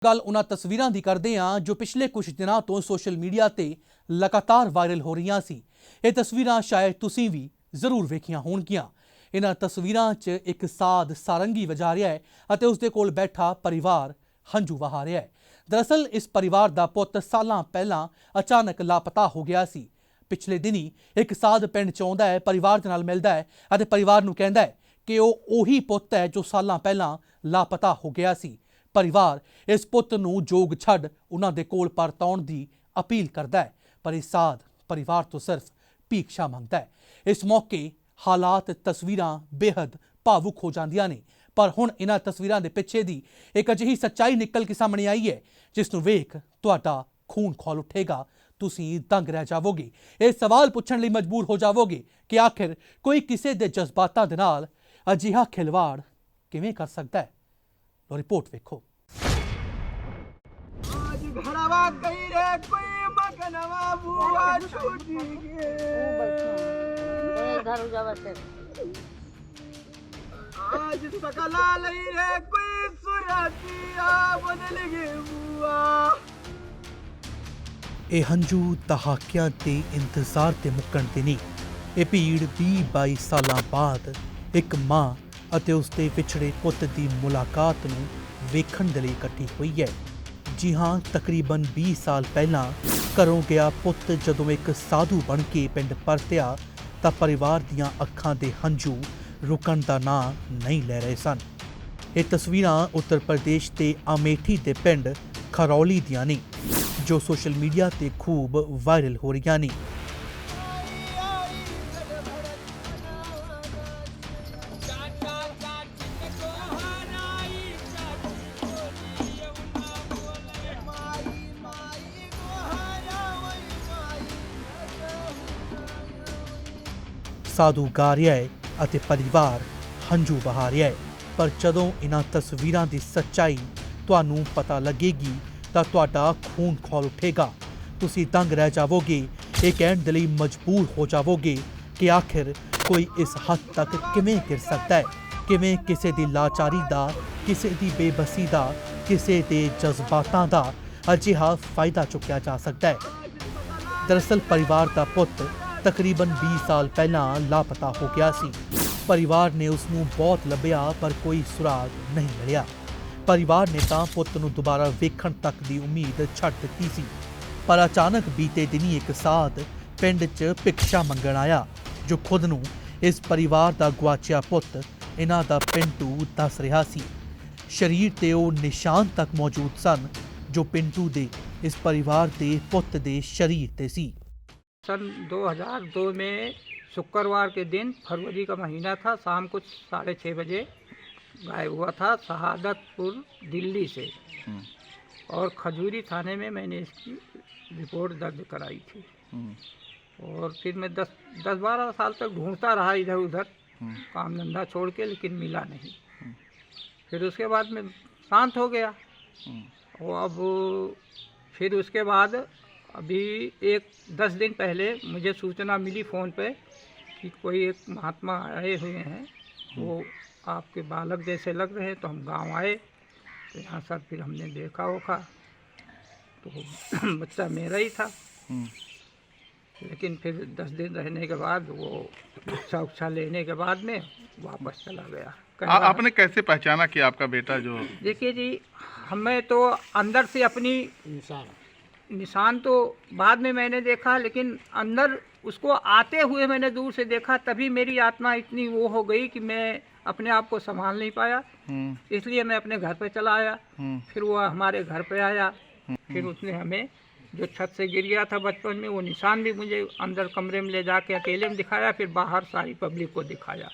ਗੱਲ ਉਹਨਾਂ ਤਸਵੀਰਾਂ ਦੀ ਕਰਦੇ ਹਾਂ ਜੋ ਪਿਛਲੇ ਕੁਝ ਦਿਨਾਂ ਤੋਂ ਸੋਸ਼ਲ ਮੀਡੀਆ ਤੇ ਲਗਾਤਾਰ ਵਾਇਰਲ ਹੋ ਰਹੀਆਂ ਸੀ। ਇਹ ਤਸਵੀਰਾਂ ਸ਼ਾਇਦ ਤੁਸੀਂ ਵੀ ਜ਼ਰੂਰ ਵੇਖੀਆਂ ਹੋਣਗੀਆਂ। ਇਹਨਾਂ ਤਸਵੀਰਾਂ 'ਚ ਇੱਕ ਸਾਧ ਸਾਰੰਗੀ ਵਜਾ ਰਿਹਾ ਹੈ ਅਤੇ ਉਸ ਦੇ ਕੋਲ ਬੈਠਾ ਪਰਿਵਾਰ ਹੰਝੂ ਵਹਾ ਰਿਹਾ ਹੈ। ਦਰਅਸਲ ਇਸ ਪਰਿਵਾਰ ਦਾ ਪੁੱਤ ਸਾਲਾਂ ਪਹਿਲਾਂ ਅਚਾਨਕ ਲਾਪਤਾ ਹੋ ਗਿਆ ਸੀ। ਪਿਛਲੇ ਦਿਨੀ ਇੱਕ ਸਾਧ ਪਿੰਡ 'ਚ ਆਉਂਦਾ ਹੈ, ਪਰਿਵਾਰ ਦੇ ਨਾਲ ਮਿਲਦਾ ਹੈ ਅਤੇ ਪਰਿਵਾਰ ਨੂੰ ਕਹਿੰਦਾ ਹੈ ਕਿ ਉਹ ਉਹੀ ਪੁੱਤ ਹੈ ਜੋ ਸਾਲਾਂ ਪਹਿਲਾਂ ਲਾਪਤਾ ਹੋ ਗਿਆ ਸੀ। ਪਰਿਵਾਰ ਇਸ ਪੁੱਤ ਨੂੰ ਜੋਗ ਛੱਡ ਉਹਨਾਂ ਦੇ ਕੋਲ ਪਰਤਾਉਣ ਦੀ ਅਪੀਲ ਕਰਦਾ ਹੈ, ਪਰ ਇਹ ਸਾਧ ਪਰਿਵਾਰ ਤੋਂ ਸਿਰਫ ਭੀਖਸ਼ਾ ਮੰਗਦਾ ਹੈ। ਇਸ ਮੌਕੇ ਹਾਲਾਤ ਤਸਵੀਰਾਂ ਬੇਹੱਦ ਭਾਵੁਕ ਹੋ ਜਾਂਦੀਆਂ ਨੇ, ਪਰ ਹੁਣ ਇਹਨਾਂ ਤਸਵੀਰਾਂ ਦੇ ਪਿੱਛੇ ਦੀ ਇੱਕ ਅਜਿਹੀ ਸੱਚਾਈ ਨਿਕਲ ਕੇ ਸਾਹਮਣੇ ਆਈ ਹੈ ਜਿਸ ਨੂੰ ਵੇਖ ਤੁਹਾਡਾ ਖੂਨ ਖੌਲ ਉੱਠੇਗਾ। ਤੁਸੀਂ ਦੰਗ ਰਹਿ ਜਾਵੋਗੇ। ਇਹ ਸਵਾਲ ਪੁੱਛਣ ਲਈ ਮਜਬੂਰ ਹੋ ਜਾਵੋਗੇ ਕਿ ਆਖਿਰ ਕੋਈ ਕਿਸੇ ਦੇ ਜਜ਼ਬਾਤਾਂ ਦੇ ਨਾਲ ਅਜਿਹਾ ਖਿਲਵਾੜ ਕਿਵੇਂ ਕਰ ਸਕਦਾ ਹੈ। ਲੋ ਰਿਪੋਰਟ ਵੇਖੋ। आज सकला लई रे कोई सुरातिया बदल गए बुआ। ਇਹ ਹੰਝੂ ਦਹਾਕਿਆਂ ਤੇ ਇੰਤਜ਼ਾਰ ਤੇ ਮੁੱਕਣ ਤੇ ਨਹੀਂ। ਇਹ ਭੀੜ 20-22 ਸਾਲਾਂ ਬਾਅਦ ਇੱਕ ਮਾਂ ਅਤੇ ਉਸਦੇ ਵਿਛੜੇ ਪੁੱਤ ਦੀ ਮੁਲਾਕਾਤ ਨੂੰ ਵੇਖਣ ਦੇ ਲਈ ਇਕੱਠੀ ਹੋਈ ਹੈ। ਜੀ ਹਾਂ, ਤਕਰੀਬਨ 20 ਸਾਲ ਪਹਿਲਾਂ ਘਰੋਂ ਗਿਆ ਪੁੱਤ ਜਦੋਂ ਇੱਕ ਸਾਧੂ ਬਣ ਕੇ ਪਿੰਡ ਪਰਤਿਆ ਤਾਂ ਪਰਿਵਾਰ ਦੀਆਂ ਅੱਖਾਂ ਦੇ ਹੰਝੂ ਰੁਕਣ ਦਾ ਨਾਂ ਨਹੀਂ ਲੈ ਰਹੇ ਸਨ। ਇਹ ਤਸਵੀਰਾਂ ਉੱਤਰ ਪ੍ਰਦੇਸ਼ ਦੇ ਅਮੇਠੀ ਦੇ ਪਿੰਡ ਖਰੌਲੀ ਦੀਆਂ ਨੇ ਜੋ ਸੋਸ਼ਲ ਮੀਡੀਆ ਤੇ ਖੂਬ ਵਾਇਰਲ ਹੋ ਰਹੀਆਂ ਨੇ। ਸਾਧੂ ਗਾ ਰਿਹਾ ਹੈ ਅਤੇ ਪਰਿਵਾਰ ਹੰਝੂ ਵਹਾ ਰਿਹਾ ਹੈ, ਪਰ ਜਦੋਂ ਇਹਨਾਂ ਤਸਵੀਰਾਂ ਦੀ ਸੱਚਾਈ ਤੁਹਾਨੂੰ ਪਤਾ ਲੱਗੇਗੀ ਤਾਂ ਤੁਹਾਡਾ ਖੂਨ ਖੌਲ ਉੱਠੇਗਾ। ਤੁਸੀਂ ਦੰਗ ਰਹਿ ਜਾਵੋਗੇ। ਇਹ ਕਹਿਣ ਦੇ ਲਈ ਮਜਬੂਰ ਹੋ ਜਾਵੋਗੇ ਕਿ ਆਖਿਰ ਕੋਈ ਇਸ ਹੱਦ ਤੱਕ ਕਿਵੇਂ ਗਿਰ ਸਕਦਾ ਹੈ, ਕਿਵੇਂ ਕਿਸੇ ਦੀ ਲਾਚਾਰੀ ਦਾ, ਕਿਸੇ ਦੀ ਬੇਬਸੀ ਦਾ, ਕਿਸੇ ਦੇ ਜਜ਼ਬਾਤਾਂ ਦਾ ਅਜਿਹਾ ਫਾਇਦਾ ਚੁੱਕਿਆ ਜਾ ਸਕਦਾ ਹੈ। ਦਰਅਸਲ ਪਰਿਵਾਰ ਦਾ ਪੁੱਤ ਤਕਰੀਬਨ 20 ਸਾਲ ਪਹਿਲਾਂ ਲਾਪਤਾ ਹੋ ਗਿਆ ਸੀ। ਪਰਿਵਾਰ ਨੇ ਉਸ ਨੂੰ ਬਹੁਤ ਲੱਭਿਆ ਪਰ ਕੋਈ ਸੁਰਾਗ ਨਹੀਂ ਮਿਲਿਆ। ਪਰਿਵਾਰ ਨੇ ਤਾਂ ਪੁੱਤ ਨੂੰ ਦੁਬਾਰਾ ਵੇਖਣ ਤੱਕ ਦੀ ਉਮੀਦ ਛੱਡ ਦਿੱਤੀ ਸੀ, ਪਰ ਅਚਾਨਕ ਬੀਤੇ ਦਿਨੀ ਇੱਕ ਸਾਧ ਪਿੰਡ 'ਚ ਭਿਕਸ਼ਾ ਮੰਗਣ ਆਇਆ ਜੋ ਖੁਦ ਨੂੰ ਇਸ ਪਰਿਵਾਰ ਦਾ ਗੁਆਚਿਆ ਪੁੱਤ ਇਹਨਾਂ ਦਾ ਪਿੰਟੂ ਦੱਸ ਰਿਹਾ ਸੀ। ਸਰੀਰ ਤੇ ਉਹ ਨਿਸ਼ਾਨ ਤੱਕ ਮੌਜੂਦ ਸਨ ਜੋ ਪਿੰਟੂ ਦੇ ਇਸ ਪਰਿਵਾਰ ਦੇ ਪੁੱਤ ਦੇ ਸਰੀਰ ਤੇ ਸੀ। सन 2002 में शुक्रवार के दिन, फरवरी का महीना था, शाम को 6:30 बजे गायब हुआ था शहादतपुर दिल्ली से। और खजूरी थाने में मैंने इसकी रिपोर्ट दर्ज कराई थी। और फिर मैं 10-12 साल तक ढूंढता रहा इधर उधर, काम धंधा छोड़ के, लेकिन मिला नहीं। फिर उसके बाद मैं शांत हो गया। और अब फिर उसके बाद अभी 10 दिन पहले मुझे सूचना मिली फ़ोन पे कि कोई एक महात्मा आए हुए हैं, वो आपके बालक जैसे लग रहे हैं। तो हम गांव आए तो यहाँ सर फिर हमने देखा होगा तो बच्चा मेरा ही था। लेकिन फिर 10 दिन रहने के बाद वो शिक्षा लेने के बाद में वापस चला गया। आपने कैसे पहचाना कि आपका बेटा जो? देखिए जी, हमें तो अंदर से अपनी निशान तो बाद में मैंने देखा, लेकिन अंदर उसको आते हुए मैंने दूर से देखा, तभी मेरी आत्मा इतनी वो हो गई कि मैं अपने आप को संभाल नहीं पाया। इसलिए मैं अपने घर पे चला आया। फिर वो हमारे घर पे आया। फिर उसने हमें जो छत से गिर गया था बचपन में, वो निशान भी मुझे अंदर कमरे में ले जाके अकेले में दिखाया। फिर बाहर सारी पब्लिक को दिखाया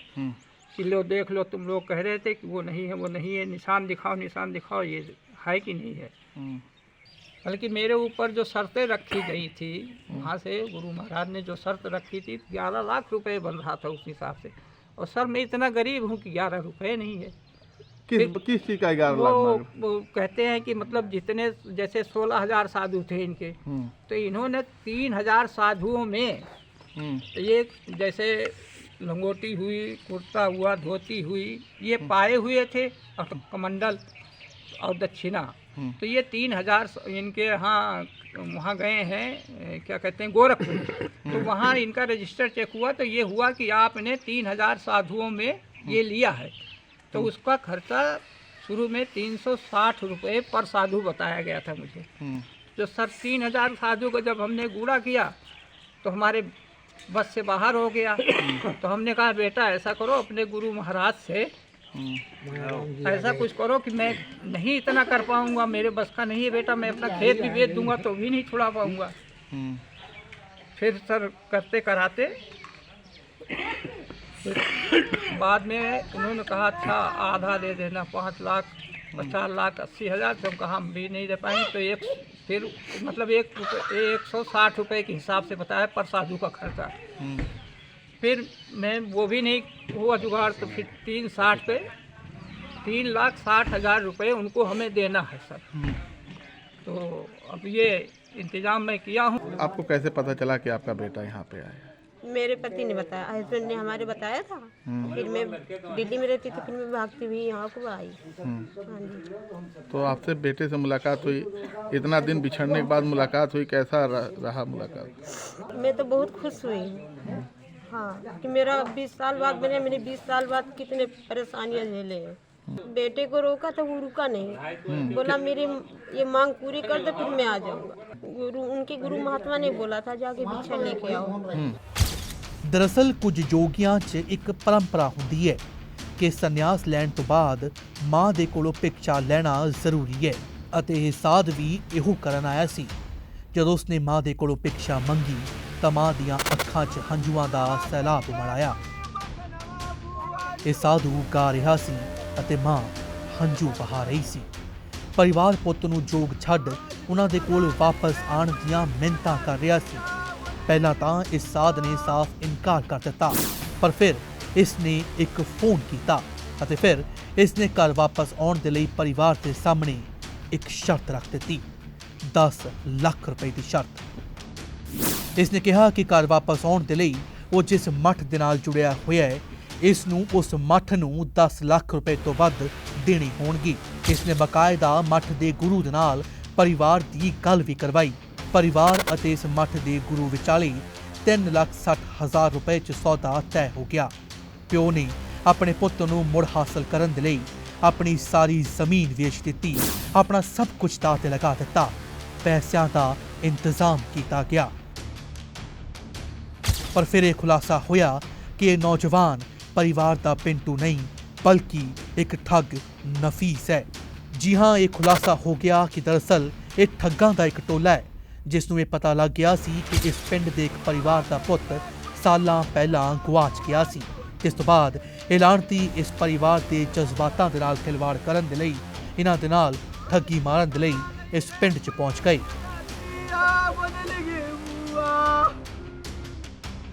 कि लो देख लो, तुम लोग कह रहे थे कि वो नहीं है, वो नहीं है, निशान दिखाओ, निशान दिखाओ, ये है कि नहीं है। बल्कि मेरे ऊपर जो शर्तें रखी गई थी वहाँ से गुरु महाराज ने जो शर्त रखी थी, 11 लाख रुपए बन रहा था उस हिसाब से। और सर मैं इतना गरीब हूँ कि 11 रुपए नहीं है। किस चीज़ का 11 लाख? वो कहते हैं कि मतलब जितने, जैसे 16,000 साधु थे इनके, तो इन्होंने 3,000 साधुओं में ये जैसे लंगोटी हुई, कुर्ता हुआ, धोती हुई, ये पाए हुए थे, और कमंडल और दक्षिणा तो ये 3,000 इनके यहाँ वहाँ गए हैं, क्या कहते हैं, गोरखपुर। तो वहाँ इनका रजिस्टर चेक हुआ तो ये हुआ कि आपने 3,000 साधुओं में ये लिया है। तो उसका खर्चा शुरू में 360 रुपये पर साधु बताया गया था मुझे। जो सर 3,000 साधु को जब हमने गूढ़ा किया तो हमारे बस से बाहर हो गया। तो हमने कहा बेटा ऐसा करो, अपने गुरु महाराज से ऐसा कुछ करो कि मैं नहीं इतना कर पाऊंगा, मेरे बस का नहीं है बेटा, मैं अपना खेत भी बेच दूंगा तो भी नहीं छुड़ा पाऊंगा। फिर सर करते कराते बाद में उन्होंने कहा अच्छा आधा दे देना, 5 लाख 50 लाख 80,000। तो हम कहा हम भी नहीं दे पाएंगे। तो एक फिर मतलब 160 रुपये के हिसाब से बताया पर साधु का खर्चा। फिर मैं वो भी नहीं हुआ जुगाड़, तो फिर 360 पे 3,60,000 रुपये उनको हमें देना है सर। तो अब ये इंतज़ाम मैं किया हूँ। आपको कैसे पता चला कि आपका बेटा यहाँ पे आया? मेरे पति ने बताया, हस्बैंड ने हमारे बताया था। फिर मैं दिल्ली में रहती थी, फिर मैं भागती हुई यहाँ को आई। हाँ जी। तो आपसे बेटे से मुलाकात हुई, इतना दिन बिछड़ने के बाद मुलाकात हुई, कैसा रहा मुलाकात? मैं तो बहुत खुश हुई। हाँ कि मेरा 20 साल बाद बने, मैंने 20 साल बाद कितने परेशानियाँ झेले हैं। बेटे को रोका तो वो रुका नहीं, बोला मेरी ये मांग पूरी कर दो फिर मैं आ जाऊँगा। उनके गुरु महात्मा ने बोला था जाके भिक्षा लेके आओ। ਦਰਅਸਲ ਕੁਝ ਜੋਗੀਆਂ 'ਚ ਇੱਕ ਪਰੰਪਰਾ ਹੁੰਦੀ ਹੈ ਕਿ ਸੰਨਿਆਸ ਲੈਣ ਤੋਂ ਬਾਅਦ ਮਾਂ ਦੇ ਕੋਲੋਂ ਭਿਕਸ਼ਾ ਲੈਣਾ ਜ਼ਰੂਰੀ ਹੈ ਅਤੇ ਇਹ ਸਾਧ ਵੀ ਇਹੋ ਕਰਨ ਆਇਆ ਸੀ। ਜਦੋਂ ਉਸਨੇ ਮਾਂ ਦੇ ਕੋਲੋਂ ਭਿਕਸ਼ਾ ਮੰਗੀ ਤਾਂ ਮਾਂ ਦੀਆਂ ਅੱਖਾਂ 'ਚ ਹੰਝੂਆਂ ਦਾ ਸੈਲਾਬ ਉਮੜ ਆਇਆ। ਇਹ ਸਾਧੂ ਗਾ ਰਿਹਾ ਸੀ ਅਤੇ ਮਾਂ ਹੰਝੂ ਵਹਾ ਰਹੀ ਸੀ। ਪਰਿਵਾਰ ਪੁੱਤ ਨੂੰ ਜੋਗ ਛੱਡ ਉਹਨਾਂ ਦੇ ਕੋਲ ਵਾਪਸ ਆਉਣ ਦੀਆਂ ਮਿੰਨਤਾਂ ਕਰ ਰਿਹਾ ਸੀ। ਪਹਿਲਾਂ ਤਾਂ ਇਸ ਸਾਧ ਨੇ ਸਾਫ਼ ਇਨਕਾਰ ਕਰ ਦਿੱਤਾ, ਪਰ ਫਿਰ ਇਸ ਨੇ ਇੱਕ ਫੋਨ ਕੀਤਾ ਅਤੇ ਫਿਰ ਇਸ ਨੇ ਘਰ ਵਾਪਸ ਆਉਣ ਦੇ ਲਈ ਪਰਿਵਾਰ ਦੇ ਸਾਹਮਣੇ ਇੱਕ ਸ਼ਰਤ ਰੱਖ ਦਿੱਤੀ, 10 ਲੱਖ ਰੁਪਏ ਦੀ ਸ਼ਰਤ। ਇਸ ਨੇ ਕਿਹਾ ਕਿ ਘਰ ਵਾਪਸ ਆਉਣ ਦੇ ਲਈ ਉਹ ਜਿਸ ਮੱਠ ਦੇ ਨਾਲ ਜੁੜਿਆ ਹੋਇਆ ਹੈ ਇਸ ਨੂੰ ਉਸ ਮੱਠ ਨੂੰ 10 ਲੱਖ ਰੁਪਏ ਤੋਂ ਵੱਧ ਦੇਣੀ ਹੋਣਗੀ। ਇਸ ਨੇ ਬਕਾਇਦਾ ਮੱਠ ਦੇ ਗੁਰੂ ਦੇ ਨਾਲ ਪਰਿਵਾਰ ਦੀ ਗੱਲ ਵੀ ਕਰਵਾਈ। ਪਰਿਵਾਰ ਅਤੇ ਇਸ ਮੱਠ ਦੇ ਗੁਰੂ ਵਿਚਾਲੇ 3,60,000 ਰੁਪਏ 'ਚ ਸੌਦਾ ਤੈਅ ਹੋ ਗਿਆ। ਪਿਓ ਨੇ ਆਪਣੇ ਪੁੱਤ ਨੂੰ ਮੁੜ ਹਾਸਲ ਕਰਨ ਦੇ ਲਈ ਆਪਣੀ ਸਾਰੀ ਜ਼ਮੀਨ ਵੇਚ ਦਿੱਤੀ, ਆਪਣਾ ਸਭ ਕੁਝ ਦਾਅ ਤੇ ਲਗਾ ਦਿੱਤਾ, ਪੈਸਿਆਂ ਦਾ ਇੰਤਜ਼ਾਮ ਕੀਤਾ ਗਿਆ। ਪਰ ਫਿਰ ਇਹ ਖੁਲਾਸਾ ਹੋਇਆ ਕਿ ਇਹ ਨੌਜਵਾਨ ਪਰਿਵਾਰ ਦਾ ਪਿੰਟੂ ਨਹੀਂ ਬਲਕਿ ਇੱਕ ਠੱਗ ਨਫੀਸ ਹੈ। ਜੀ ਹਾਂ, ਇਹ ਖੁਲਾਸਾ ਹੋ ਗਿਆ ਕਿ ਦਰਅਸਲ ਇਹ ਠੱਗਾਂ ਦਾ ਇੱਕ ਟੋਲਾ ਹੈ ਜਿਸ ਨੂੰ ਇਹ ਪਤਾ ਲੱਗ ਗਿਆ ਸੀ ਕਿ ਇਸ ਪਿੰਡ ਦੇ ਇੱਕ ਪਰਿਵਾਰ ਦਾ ਪੁੱਤ ਸਾਲਾਂ ਪਹਿਲਾਂ ਗੁਆਚ ਗਿਆ ਸੀ। ਇਸ ਤੋਂ ਬਾਅਦ ਇਹ ਲਾਣਤੀ ਇਸ ਪਰਿਵਾਰ ਦੇ ਜਜ਼ਬਾਤਾਂ ਦੇ ਨਾਲ ਖਿਲਵਾੜ ਕਰਨ ਦੇ ਲਈ, ਇਹਨਾਂ ਦੇ ਨਾਲ ਠੱਗੀ ਮਾਰਨ ਦੇ ਲਈ ਇਸ ਪਿੰਡ 'ਚ ਪਹੁੰਚ ਗਏ।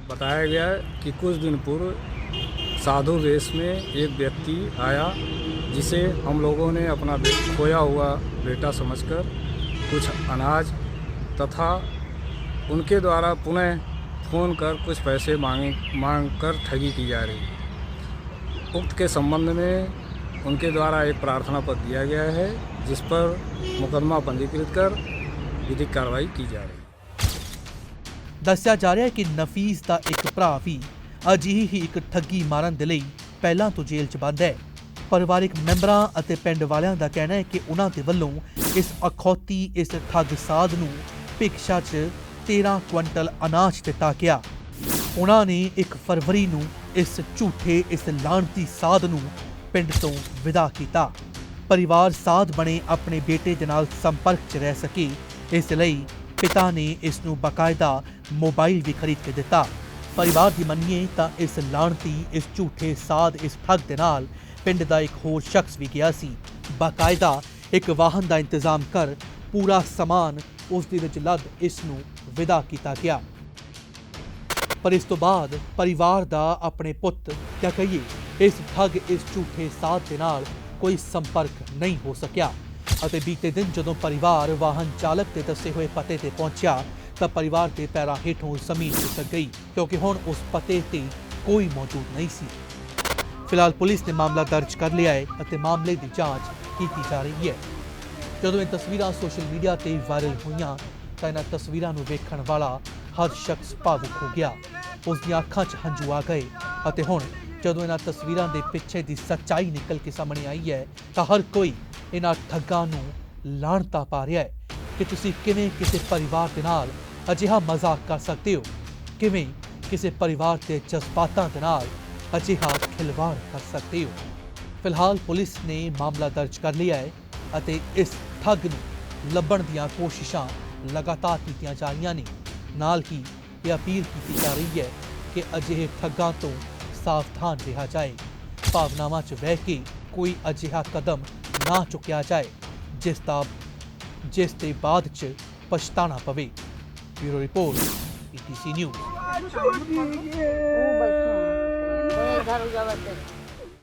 बताया गया कि कुछ दिन पूर्व साधु वेश में एक व्यक्ति आया जिसे हम लोगों ने अपना खोया हुआ बेटा समझकर कुछ अनाज तथा उनके द्वारा पुनः फ़ोन कर कुछ पैसे मांग कर ठगी की जा रही है। उक्त के संबंध में उनके द्वारा एक प्रार्थना पत्र दिया गया है जिस पर मुकदमा पंजीकृत कर विधिक कार्रवाई की जा रही है। ਦੱਸਿਆ ਜਾ ਰਿਹਾ ਹੈ ਕਿ ਨਫੀਸ ਦਾ ਇੱਕ ਭਰਾ ਵੀ ਅਜਿਹੀ ਹੀ ਇੱਕ ਠੱਗੀ ਮਾਰਨ ਦੇ ਲਈ ਪਹਿਲਾਂ ਤੋਂ ਜੇਲ੍ਹ 'ਚ ਬੰਦ ਹੈ। ਪਰਿਵਾਰਿਕ ਮੈਂਬਰਾਂ ਅਤੇ ਪਿੰਡ ਵਾਲਿਆਂ ਦਾ ਕਹਿਣਾ ਹੈ ਕਿ ਉਹਨਾਂ ਦੇ ਵੱਲੋਂ ਇਸ ਅਖੌਤੀ ਇਸ ਠੱਗ ਸਾਧ ਨੂੰ ਭਿਕਸ਼ਾ 'ਚ 13 ਕੁਇੰਟਲ ਅਨਾਜ ਦਿੱਤਾ ਗਿਆ। ਉਹਨਾਂ ਨੇ 1 ਫਰਵਰੀ ਨੂੰ ਇਸ ਝੂਠੇ ਇਸ ਲਾਣਤੀ ਸਾਧ ਨੂੰ ਪਿੰਡ ਤੋਂ ਵਿਦਾ ਕੀਤਾ। ਪਰਿਵਾਰ ਸਾਧ ਬਣੇ ਆਪਣੇ ਬੇਟੇ ਦੇ ਨਾਲ ਸੰਪਰਕ 'ਚ ਰਹਿ ਸਕੇ, ਇਸ ਲਈ ਪਿਤਾ ਨੇ ਇਸ ਨੂੰ ਬਕਾਇਦਾ ਮੋਬਾਈਲ ਵੀ ਖਰੀਦ ਕੇ ਦਿੱਤਾ। ਪਰਿਵਾਰ ਦੀ ਮੰਨੀਏ ਤਾਂ ਇਸ ਲਾਣਤੀ ਇਸ ਝੂਠੇ ਸਾਧ ਇਸ ਠੱਗ ਦੇ ਨਾਲ ਪਿੰਡ ਦਾ ਇੱਕ ਹੋਰ ਸ਼ਖਸ ਵੀ ਗਿਆ ਸੀ। ਬਕਾਇਦਾ ਇੱਕ ਵਾਹਨ ਦਾ ਇੰਤਜ਼ਾਮ ਕਰ ਪੂਰਾ ਸਮਾਨ ਉਸ ਦੇ ਵਿੱਚ ਲੱਦ ਇਸ ਨੂੰ ਵਿਦਾ ਕੀਤਾ ਗਿਆ। ਪਰ ਇਸ ਤੋਂ ਬਾਅਦ ਪਰਿਵਾਰ ਦਾ ਆਪਣੇ ਪੁੱਤ ਕਿਆ ਕਹੀਏ ਇਸ ਠੱਗ ਇਸ ਝੂਠੇ ਸਾਧ ਦੇ ਨਾਲ ਕੋਈ ਸੰਪਰਕ ਨਹੀਂ ਹੋ ਸਕਿਆ ਅਤੇ ਬੀਤੇ ਦਿਨ ਜਦੋਂ ਪਰਿਵਾਰ ਵਾਹਨ ਚਾਲਕ ਦੇ ਦੱਸੇ ਹੋਏ ਪਤੇ ਤੇ ਪਹੁੰਚਿਆ ਤਾਂ ਪਰਿਵਾਰ ਦੇ ਪੈਰਾਂ ਹੇਠੋਂ ਜ਼ਮੀਨ ਖਿਸਕ ਗਈ ਕਿਉਂਕਿ ਹੁਣ ਉਸ ਪਤੇ ਤੇ ਕੋਈ ਮੌਜੂਦ ਨਹੀਂ ਸੀ। ਫਿਲਹਾਲ ਪੁਲਿਸ ਨੇ ਮਾਮਲਾ ਦਰਜ ਕਰ ਲਿਆ ਹੈ ਅਤੇ ਮਾਮਲੇ ਦੀ ਜਾਂਚ ਕੀਤੀ ਜਾ ਰਹੀ ਹੈ। ਜਦੋਂ ਇਹ ਤਸਵੀਰਾਂ ਸੋਸ਼ਲ ਮੀਡੀਆ ਤੇ ਵਾਇਰਲ ਹੋਈਆਂ ਤਾਂ ਇਹਨਾਂ ਤਸਵੀਰਾਂ ਨੂੰ ਵੇਖਣ ਵਾਲਾ ਹਰ ਸ਼ਖਸ ਭਾਵੁਕ ਹੋ ਗਿਆ। ਉਸ ਦੀਆਂ ਅੱਖਾਂ 'ਚ ਹੰਝੂ ਆ ਗਏ ਅਤੇ ਹੁਣ ਜਦੋਂ ਇਹਨਾਂ ਤਸਵੀਰਾਂ ਦੇ ਪਿੱਛੇ ਦੀ ਸੱਚਾਈ ਨਿਕਲ ਕੇ ਸਾਹਮਣੇ ਆਈ ਹੈ ਤਾਂ ਹਰ ਕੋਈ ਇਹਨਾਂ ਠੱਗਾਂ ਨੂੰ ਲਾਹਨਤਾਂ ਪਾ ਰਿਹਾ ਹੈ ਕਿ ਤੁਸੀਂ ਕਿਵੇਂ ਕਿਸੇ ਪਰਿਵਾਰ ਦੇ ਨਾਲ ਅਜਿਹਾ ਮਜ਼ਾਕ ਕਰ ਸਕਦੇ ਹੋ, ਕਿਵੇਂ ਕਿਸੇ ਪਰਿਵਾਰ ਦੇ ਜਜ਼ਬਾਤਾਂ ਦੇ ਨਾਲ ਅਜਿਹਾ ਖਿਲਵਾੜ ਕਰ ਸਕਦੇ ਹੋ। ਫਿਲਹਾਲ ਪੁਲਿਸ ਨੇ ਮਾਮਲਾ ਦਰਜ ਕਰ ਲਿਆ ਹੈ ਅਤੇ ਇਸ ਠੱਗ ਨੂੰ ਲੱਭਣ ਦੀਆਂ ਕੋਸ਼ਿਸ਼ਾਂ ਲਗਾਤਾਰ ਕੀਤੀਆਂ ਜਾ ਰਹੀਆਂ ਨੇ। ਨਾਲ ਹੀ ਇਹ ਅਪੀਲ ਕੀਤੀ ਜਾ ਰਹੀ ਹੈ ਕਿ ਅਜਿਹੇ ਠੱਗਾਂ ਤੋਂ ਸਾਵਧਾਨ ਰਿਹਾ ਜਾਏ, ਭਾਵਨਾਵਾਂ 'ਚ ਵਹਿ ਕੇ ਕੋਈ ਅਜਿਹਾ ਕਦਮ ਨਾ ਚੁੱਕਿਆ ਜਾਏ ਜਿਸ ਦੇ ਬਾਅਦ 'ਚ ਪਛਤਾਣਾ ਪਵੇ। Bureau report ETC news.